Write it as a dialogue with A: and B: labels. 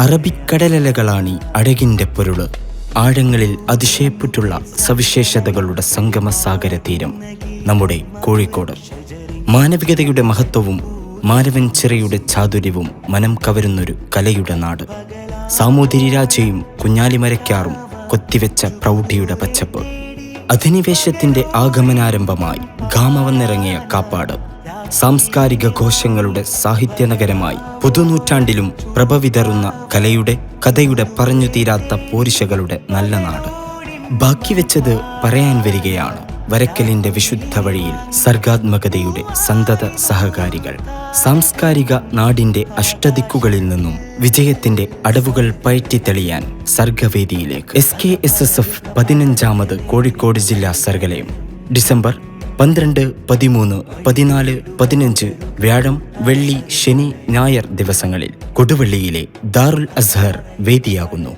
A: അറബിക്കടലലകളാണീ അഴകിൻ്റെ പൊരുള്. ആഴങ്ങളിൽ അതിശയപ്പെട്ടുള്ള സവിശേഷതകളുടെ സംഗമസാഗര തീരം നമ്മുടെ കോഴിക്കോട്. മാനവികതയുടെ മഹത്വവും മാനവൻ ചിറയുടെ ചാതുര്യവും മനം കവരുന്നൊരു കലയുടെ നാട്. സാമൂതിരി രാജയും കുഞ്ഞാലിമരയ്ക്കാറും കൊത്തിവെച്ച പ്രൗഢിയുടെ പച്ചപ്പ്. അധിനിവേശത്തിൻ്റെ ആഗമനാരംഭമായി ഗാമ വന്നിറങ്ങിയ കാപ്പാട്. സാംസ്കാരിക ഘോഷങ്ങളുടെ സാഹിത്യനഗരമായി പുതുനൂറ്റാണ്ടിലും പ്രഭ വിതറുന്ന കലയുടെ കഥയുടെ പറഞ്ഞു തീരാത്ത പോരിശകളുടെ നല്ല നാട്. ബാക്കി വെച്ചത് പറയാൻ വരികയാണ് വരക്കലിൻ്റെ വിശുദ്ധ വഴിയിൽ സർഗാത്മകതയുടെ സന്തത സഹകാരികൾ. സാംസ്കാരിക നാടിൻ്റെ അഷ്ടദിക്കുകളിൽ നിന്നും വിജയത്തിൻ്റെ അടവുകൾ പയറ്റിത്തെളിയാൻ സർഗവേദിയിലേക്ക്. SKSSF 15ാമത് കോഴിക്കോട് ജില്ലാ സർഗലയം ഡിസംബർ 12, 13, 14, 15 വ്യാഴം, വെള്ളി, ശനി, ഞായർ ദിവസങ്ങളിൽ കൊടുവള്ളിയിലെ ദാറുൽ അസ്ഹർ വേദിയാകുന്നു.